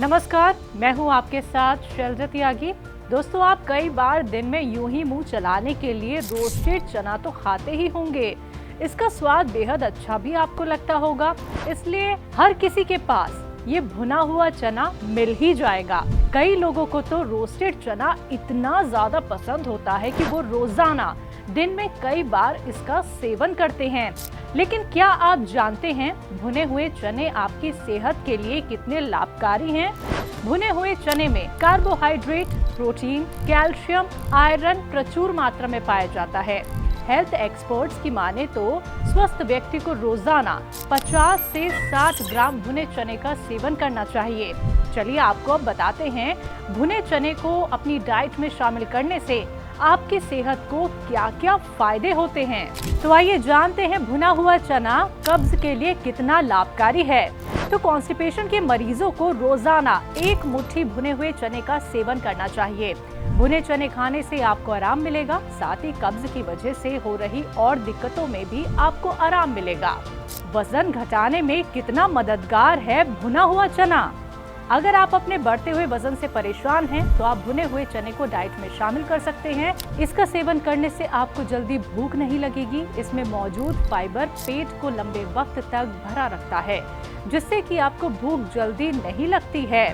नमस्कार, मैं हूं आपके साथ शैलजा त्यागी। दोस्तों, आप कई बार दिन में यूं ही मुंह चलाने के लिए रोस्टेड चना तो खाते ही होंगे। इसका स्वाद बेहद अच्छा भी आपको लगता होगा, इसलिए हर किसी के पास ये भुना हुआ चना मिल ही जाएगा। कई लोगों को तो रोस्टेड चना इतना ज्यादा पसंद होता है कि वो रोजाना दिन में कई बार इसका सेवन करते हैं। लेकिन क्या आप जानते हैं भुने हुए चने आपकी सेहत के लिए कितने लाभकारी हैं? भुने हुए चने में कार्बोहाइड्रेट, प्रोटीन, कैल्शियम, आयरन प्रचुर मात्रा में पाया जाता है। हेल्थ एक्सपर्ट्स की माने तो स्वस्थ व्यक्ति को रोजाना 50 से 60 ग्राम भुने चने का सेवन करना चाहिए। चलिए आपको अब बताते हैं भुने चने को अपनी डाइट में शामिल करने से आपकी सेहत को क्या क्या फायदे होते हैं। तो आइए जानते हैं भुना हुआ चना कब्ज के लिए कितना लाभकारी है। तो कॉन्स्टिपेशन के मरीजों को रोजाना एक मुट्ठी भुने हुए चने का सेवन करना चाहिए। भुने चने खाने से आपको आराम मिलेगा, साथ ही कब्ज की वजह से हो रही और दिक्कतों में भी आपको आराम मिलेगा। वजन घटाने में कितना मददगार है भुना हुआ चना। अगर आप अपने बढ़ते हुए वजन से परेशान हैं, तो आप भुने हुए चने को डाइट में शामिल कर सकते हैं। इसका सेवन करने से आपको जल्दी भूख नहीं लगेगी। इसमें मौजूद फाइबर पेट को लंबे वक्त तक भरा रखता है, जिससे कि आपको भूख जल्दी नहीं लगती है।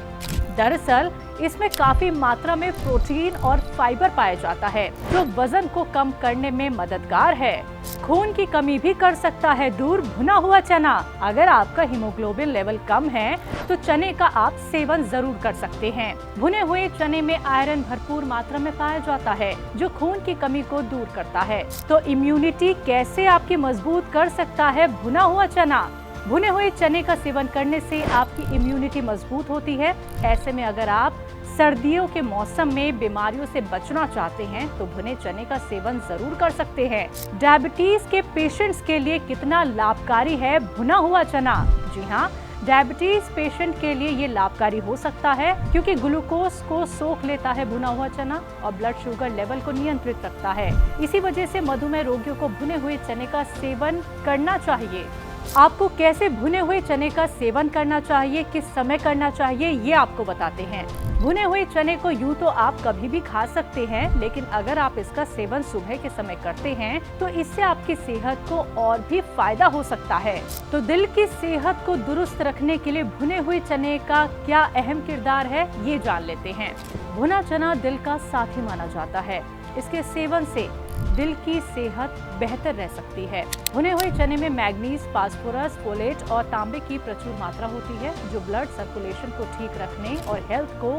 दरअसल इसमें काफी मात्रा में प्रोटीन और फाइबर पाया जाता है, जो वजन को कम करने में मददगार है। खून की कमी भी कर सकता है दूर भुना हुआ चना। अगर आपका हीमोग्लोबिन लेवल कम है, तो चने का आप सेवन जरूर कर सकते हैं। भुने हुए चने में आयरन भरपूर मात्रा में पाया जाता है, जो खून की कमी को दूर करता है। तो इम्यूनिटी कैसे आपकी मजबूत कर सकता है भुना हुआ चना? भुने हुए चने का सेवन करने से आपकी इम्यूनिटी मजबूत होती है। ऐसे में अगर आप सर्दियों के मौसम में बीमारियों से बचना चाहते हैं, तो भुने चने का सेवन जरूर कर सकते हैं। डायबिटीज के पेशेंट्स के लिए कितना लाभकारी है भुना हुआ चना? जी हाँ, डायबिटीज पेशेंट के लिए ये लाभकारी हो सकता है, क्योंकि ग्लूकोज को सोख लेता है भुना हुआ चना और ब्लड शुगर लेवल को नियंत्रित रखता है। इसी वजह से मधुमेह रोगियों को भुने हुए चने का सेवन करना चाहिए। आपको कैसे भुने हुए चने का सेवन करना चाहिए, किस समय करना चाहिए, ये आपको बताते हैं। भुने हुए चने को यूं तो आप कभी भी खा सकते हैं, लेकिन अगर आप इसका सेवन सुबह के समय करते हैं, तो इससे आपकी सेहत को और भी फायदा हो सकता है। तो दिल की सेहत को दुरुस्त रखने के लिए भुने हुए चने का क्या अहम किरदार है, ये जान लेते हैं। भुना चना दिल का साथी माना जाता है। इसके सेवन से दिल की सेहत बेहतर रह सकती है। भुने हुए चने में मैग्नीज, फास्फोरस, फोलेट और तांबे की प्रचुर मात्रा होती है, जो ब्लड सर्कुलेशन को ठीक रखने और हेल्थ को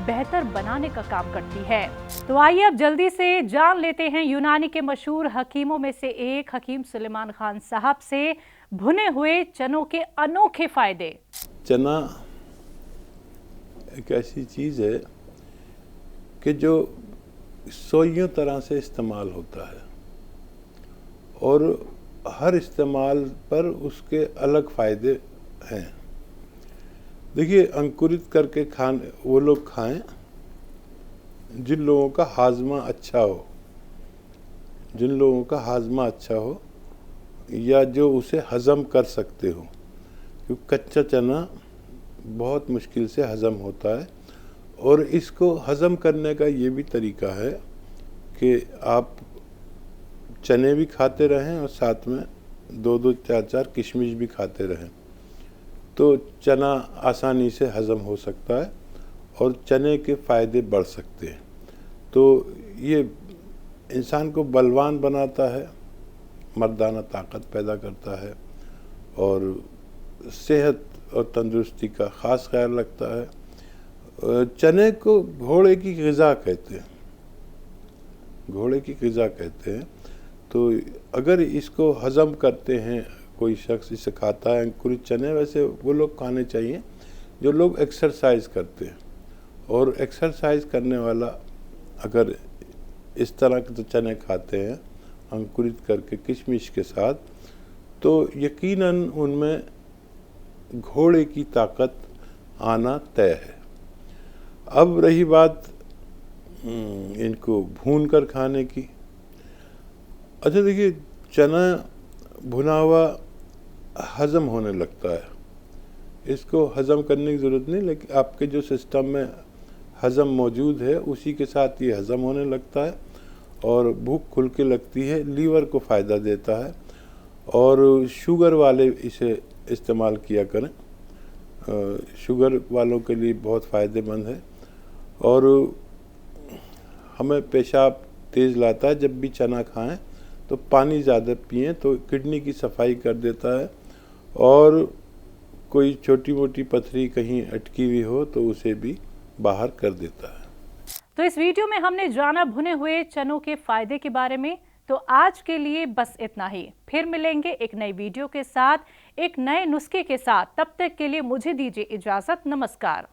बेहतर बनाने का काम करती है। तो आइए अब जल्दी से जान लेते हैं यूनानी के मशहूर हकीमों में से एक हकीम सुलेमान खान साहब से भुने हुए चनों के अनोखे फायदे। चना एक ऐसी चीज़ है कि जो सोइयों तरह से इस्तेमाल होता है और हर इस्तेमाल पर उसके अलग फ़ायदे हैं। देखिए, अंकुरित करके खाने वो लोग खाएं जिन लोगों का हाजमा अच्छा हो, जिन लोगों का हाजमा अच्छा हो या जो उसे हज़म कर सकते हो, क्योंकि कच्चा चना बहुत मुश्किल से हज़म होता है। और इसको हज़म करने का ये भी तरीका है कि आप चने भी खाते रहें और साथ में 2-2, 4-4 किशमिश भी खाते रहें, तो चना आसानी से हज़म हो सकता है और चने के फ़ायदे बढ़ सकते हैं। तो ये इंसान को बलवान बनाता है, मर्दाना ताकत पैदा करता है और सेहत और तंदुरुस्ती का ख़ास ख्याल रखता है। चने को घोड़े की ग़िज़ा कहते हैं, घोड़े की ग़िज़ा कहते हैं। तो अगर इसको हज़म करते हैं, कोई शख्स इसे खाता है अंकुरित चने, वैसे वो लोग खाने चाहिए जो लोग एक्सरसाइज करते हैं। और एक्सरसाइज करने वाला अगर इस तरह के चने खाते हैं अंकुरित करके किशमिश के साथ, तो यकीनन उनमें घोड़े की ताकत आना तय है। अब रही बात इनको भून कर खाने की। अच्छा, देखिए, चना भुना हुआ हज़म होने लगता है, इसको हज़म करने की ज़रूरत नहीं, लेकिन आपके जो सिस्टम में हज़म मौजूद है उसी के साथ ये हज़म होने लगता है और भूख खुल के लगती है, लीवर को फ़ायदा देता है। और शुगर वाले इसे इस्तेमाल किया करें, शुगर वालों के लिए बहुत फ़ायदेमंद है। और हमें पेशाब तेज़ लाता है, जब भी चना खाएं तो पानी ज़्यादा पिएं तो किडनी की सफाई कर देता है। और कोई छोटी मोटी पथरी कहीं अटकी हुई हो तो उसे भी बाहर कर देता है। तो इस वीडियो में हमने जाना भुने हुए चनों के फायदे के बारे में। तो आज के लिए बस इतना ही। फिर मिलेंगे एक नई वीडियो के साथ, एक नए नुस्खे के साथ। तब तक के लिए मुझे दीजिए इजाजत। नमस्कार।